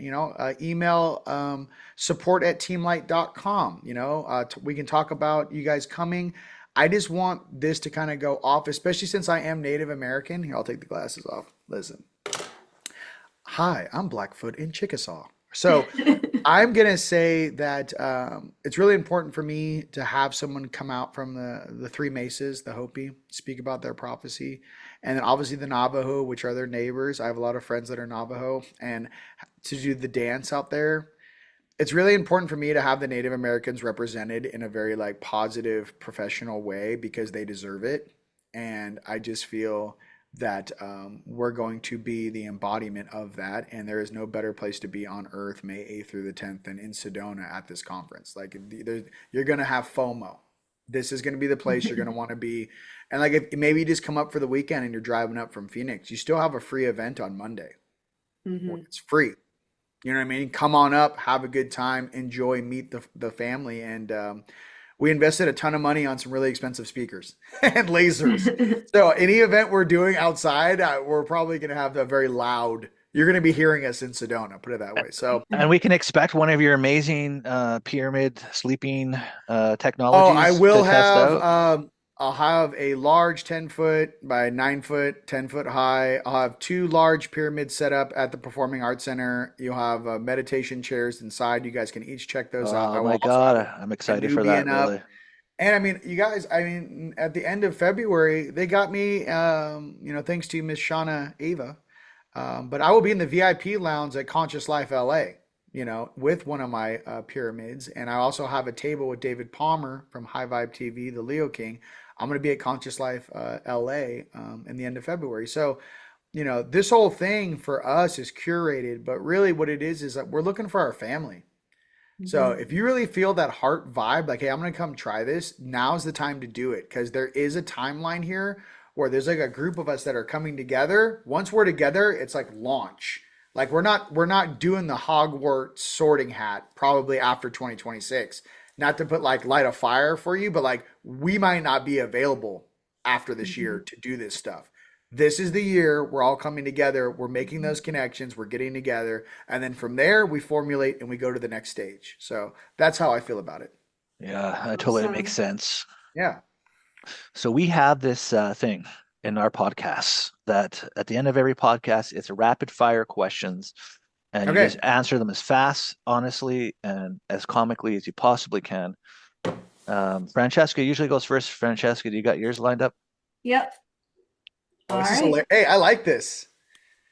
email support@teamlight.com. We can talk about you guys coming. I just want this to kind of go off, especially since I am Native American. Here, I'll take the glasses off. Listen. Hi, I'm Blackfoot in Chickasaw. So I'm going to say that it's really important for me to have someone come out from the three Mesas, the Hopi, speak about their prophecy. And then obviously the Navajo, which are their neighbors. I have a lot of friends that are Navajo. And to do the dance out there, it's really important for me to have the Native Americans represented in a very like positive, professional way because they deserve it. And I just feel that we're going to be the embodiment of that, and there is no better place to be on earth May 8th through the 10th than in Sedona at this conference. Like you're going to have FOMO. This is going to be the place you're going to want to be. And like if maybe you just come up for the weekend and you're driving up from Phoenix, you still have a free event on Monday. It's free. You know what I mean? Come on up, have a good time, enjoy, meet the family. And we invested a ton of money on some really expensive speakers and lasers. So any event we're doing outside, we're probably going to have a very loud. You're going to be hearing us in Sedona, put it that way. So, And we can expect one of your amazing pyramid sleeping oh, I technologies to will test have out. I'll have a large 10-foot by 9-foot, 10-foot high. I'll have two large pyramids set up at the Performing Arts Center. You'll have meditation chairs inside. You guys can each check those out. I Oh will my also God, have I'm a excited for that, Nubian up. really. And I mean, you guys, I mean, at the end of February, they got me, thanks to Miss Shauna Ava. But I will be in the VIP lounge at Conscious Life LA, with one of my pyramids. And I also have a table with David Palmer from High Vibe TV, the Leo King. I'm going to be at Conscious Life LA in the end of February. So, this whole thing for us is curated, but really what it is that we're looking for our family. So Mhm. if you really feel that heart vibe, like, hey, I'm gonna come try this, now's the time to do it. Because there is a timeline here where there's like a group of us that are coming together. Once we're together, it's like launch. Like we're not doing the Hogwarts sorting hat probably after 2026. Not to put like light a fire for you, but like we might not be available after this year Mhm. to do this stuff. This is the year we're all coming together. We're making those connections. We're getting together. And then from there, we formulate and we go to the next stage. So that's how I feel about it. Yeah, that totally makes Awesome. sense. Yeah. So we have this thing in our podcasts that at the end of every podcast, it's rapid fire questions, and you just Okay. answer them as fast, honestly, and as comically as you possibly can. Francesca usually goes first. Francesca, do you got yours lined up? Yep. Oh, All this is right. hilarious. Hey, I like this.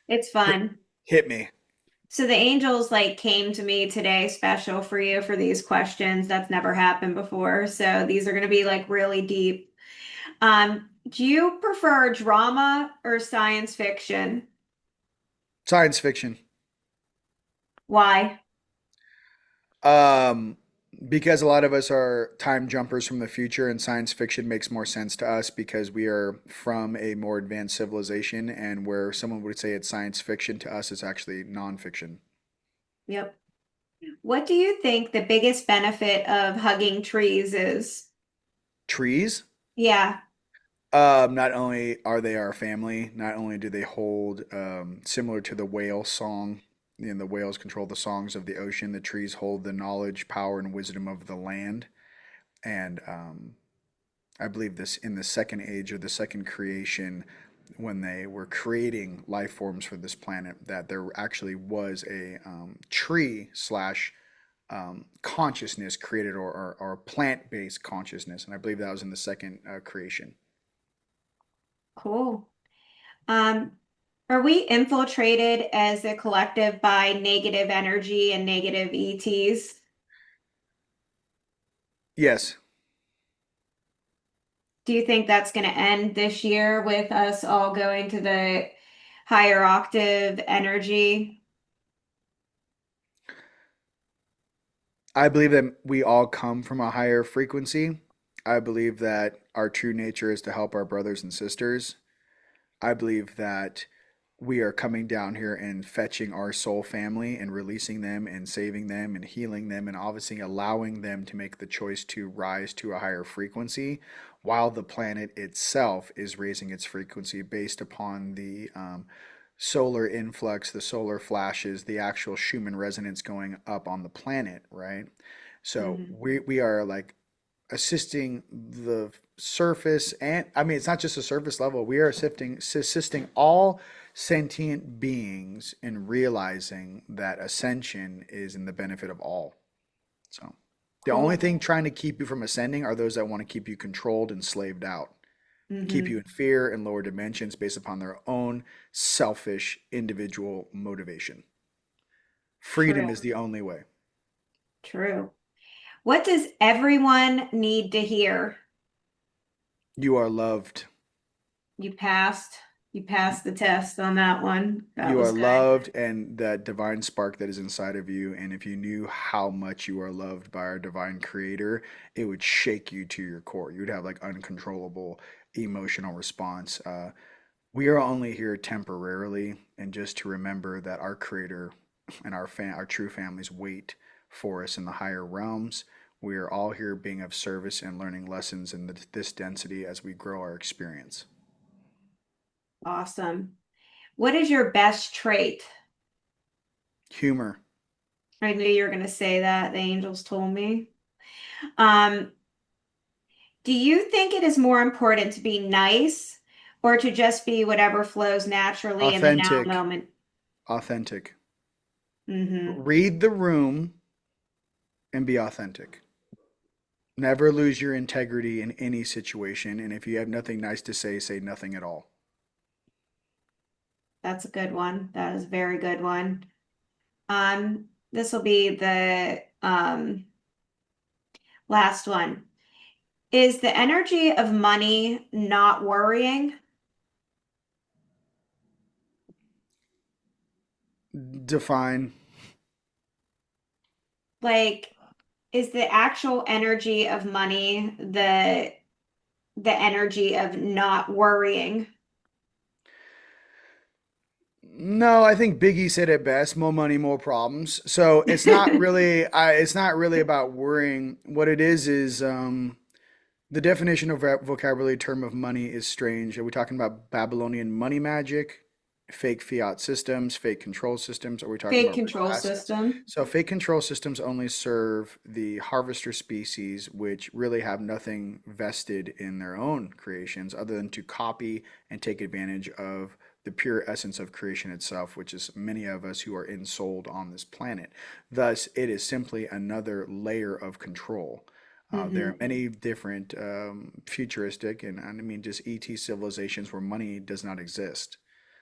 It's Hit, fun. hit me. So the angels like came to me today special for you for these questions. That's never happened before. So these are going to be like really deep. Do you prefer drama or science fiction? Science fiction. Why? Um, because a lot of us are time jumpers from the future, and science fiction makes more sense to us because we are from a more advanced civilization, and where someone would say it's science fiction, to us it's actually nonfiction. Yep. What do you think the biggest benefit of hugging trees is? Trees. Yeah. Not only are they our family, not only do they hold, similar to the whale song, the whales control the songs of the ocean, the trees hold the knowledge, power, and wisdom of the land. And I believe this in the second age or the second creation, when they were creating life forms for this planet, that there actually was a tree slash consciousness created, or plant-based consciousness. And I believe that was in the second creation. Cool. Um, are we infiltrated as a collective by negative energy and negative ETs? Yes. Do you think that's going to end this year with us all going to the higher octave energy? I believe that we all come from a higher frequency. I believe that our true nature is to help our brothers and sisters. I believe that we are coming down here and fetching our soul family and releasing them and saving them and healing them and obviously allowing them to make the choice to rise to a higher frequency while the planet itself is raising its frequency based upon the solar influx, the solar flashes, the actual Schumann resonance going up on the planet, right? So Mhm. we are like assisting the surface, and I mean it's not just a surface level. We are assisting all sentient beings in realizing that ascension is in the benefit of all. So the only Cool. thing trying to keep you from ascending are those that want to keep you controlled and slaved out, keep you Hmm. in fear and lower dimensions based upon their own selfish individual motivation. True. Freedom is the only way. True. What does everyone need to hear? You are loved. You passed. You passed the test on that one. That You are was good. loved, and that divine spark that is inside of you. And if you knew how much you are loved by our divine creator, it would shake you to your core. You would have like uncontrollable emotional response. We are only here temporarily, and just to remember that our creator and our true families wait for us in the higher realms. We are all here being of service and learning lessons in this density as we grow our experience. Awesome. What is your best trait? Humor. I knew you were going to say that. The angels told me. Um, do you think it is more important to be nice or to just be whatever flows naturally in the now Authentic. moment? Authentic. Mm-hmm. Read the room and be authentic. Never lose your integrity in any situation. And if you have nothing nice to say nothing at all. That's a good one. That is a very good one. This will be the last one. Is the energy of money not worrying? Define. Like, is the actual energy of money the energy of not worrying? No, I think Biggie said it best, more money, more problems. So it's not really it's not really about worrying. What it is the definition of vocabulary term of money is strange. Are we talking about Babylonian money magic, fake fiat systems, fake control systems? Or are we talking Fake about real control assets? system. So fake control systems only serve the harvester species, which really have nothing vested in their own creations other than to copy and take advantage of the pure essence of creation itself, which is many of us who are ensouled on this planet. Thus, it is simply another layer of control. There Mm-hmm. are many different futuristic and I mean just ET civilizations where money does not exist.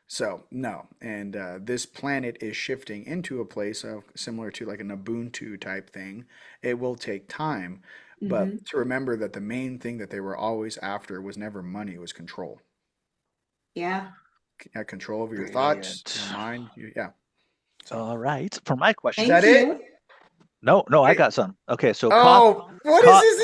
So no, and this planet is shifting into a place of similar to like an Ubuntu type thing. It will take time, Mm-hmm. but to remember that the main thing that they were always after was never money, it was control. Yeah. Control over your thoughts, Brilliant. your mind. Yeah. So All right. For my is question, Thank that it? you. no, I Wait. got some. Okay, so Oh, what is co- this?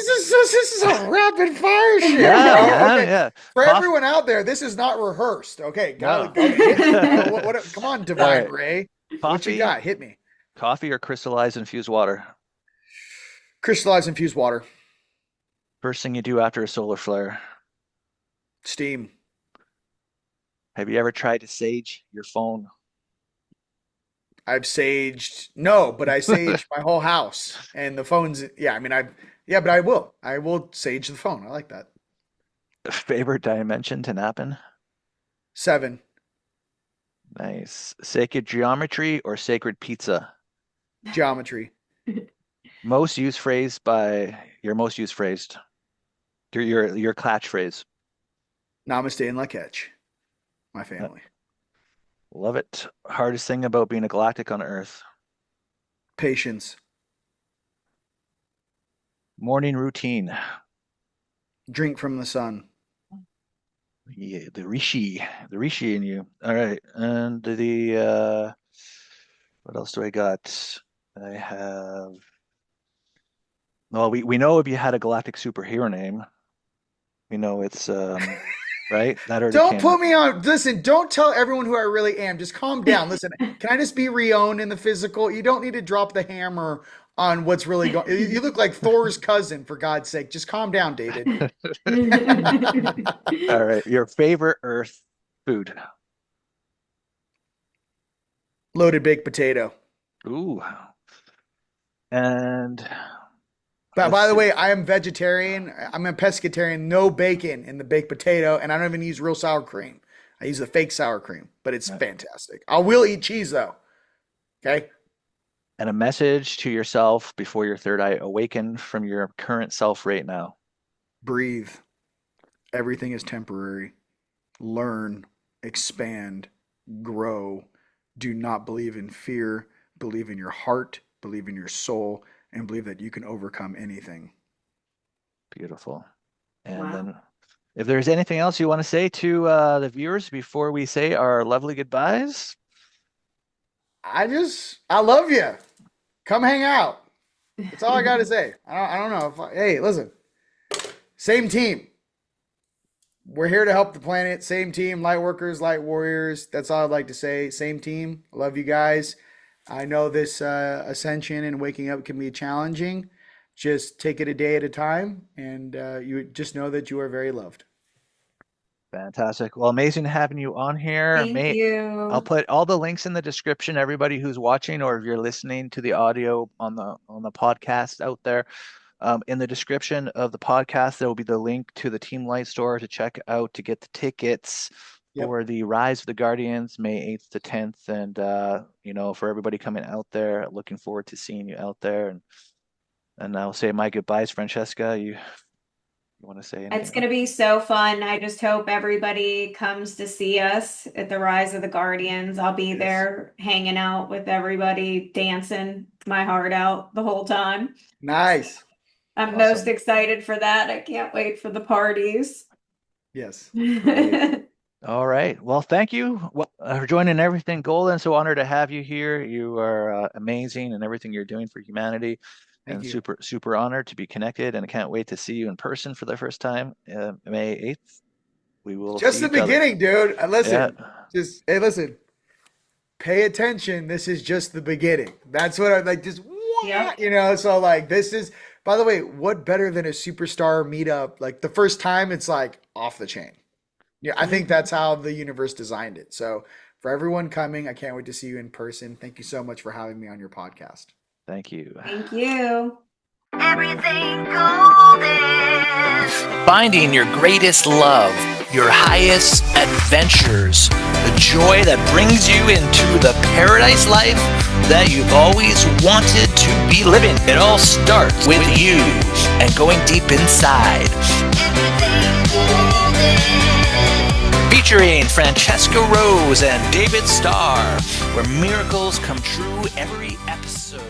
This is a rapid fire shit, yeah, bro. man, Okay, yeah. for Coffee. everyone out there, this is not rehearsed. Okay, No. okay, hit me. Come on, All Divine right. Ray. What you Coffee, got? Hit me. coffee or crystallized infused water? Crystallized infused water, First thing you do after a solar flare. steam. Have you ever tried to sage your phone? I've saged no, but I saged my whole house and the phone's. Yeah, I mean, but I will. I will sage the phone. I like that. Favorite dimension to nap in? 7. Nice. Sacred geometry or sacred pizza? Geometry. Most used phrase by your most used phrase. Your catchphrase. Namaste and Lak'ech. My family. Love it. Hardest thing about being a galactic on Earth. Patience. Morning routine. Drink from the sun. Yeah, the Rishi in you. All right. And what else do I got? I have well, we know if you had a galactic superhero name, we know it's right? That already Don't came put up. me on. Listen, don't tell everyone who I really am. Just calm down. Listen, can I just be Rion in the physical? You don't need to drop the hammer on what's really going. You look like Thor's cousin, for God's sake. Just calm down, David. All right. Your favorite Earth food. Loaded baked potato. Ooh. And But let's by the see. way, I am vegetarian. I'm a pescatarian. No bacon in the baked potato, and I don't even use real sour cream. I use the fake sour cream, but it's fantastic. I will eat cheese though. Okay. And a message to yourself before your third eye awaken from your current self right now. Breathe. Everything is temporary. Learn, expand, grow. Do not believe in fear. Believe in your heart. Believe in your soul, and believe that you can overcome anything. Beautiful. And Wow. then if there's anything else you want to say to the viewers before we say our lovely goodbyes. I love you. Come hang out. That's all I got to say. I don't know if hey, listen. Same team. We're here to help the planet. Same team, light workers, light warriors. That's all I'd like to say. Same team. Love you guys. I know this ascension and waking up can be challenging. Just take it a day at a time, and you just know that you are very loved. Fantastic. Well, amazing having you on here. Thank I'll you. put all the links in the description. Everybody who's watching, or if you're listening to the audio on the podcast out there, in the description of the podcast, there will be the link to the Team Light store to check out to get the tickets Yep. for the Rise of the Guardians, May 8th to 10th. And for everybody coming out there, looking forward to seeing you out there. And I'll say my goodbyes, Francesca. You want to say anything It's going to be so fun. I just hope everybody comes to see us at the Rise of the Guardians. I'll be there hanging out with everybody, dancing my heart out the whole time. Nice. I'm Awesome. most excited for that. I can't wait for the parties. Yes. All right. Well, thank you for joining Everything Golden. So honored to have you here. You are amazing in everything you're doing for humanity. Thank And you. super, super honored to be connected. And I can't wait to see you in person for the first time, May 8th. We will Just see the each other. beginning, dude. Listen, Yeah. hey, listen. Pay attention. This is just the beginning. That's what I like. Just Yep. So like this is. By the way, what better than a superstar meetup? Like the first time, it's like off the chain. Yeah, I think that's how the universe designed it. So for everyone coming, I can't wait to see you in person. Thank you so much for having me on your podcast. Thank you. Thank you. Everything golden. Finding your greatest love, your highest adventures, the joy that brings you into the paradise life that you've always wanted to be living. It all starts with you and going deep inside. Everything golden. Featuring Francesca Rose and David Starr, where miracles come true every episode.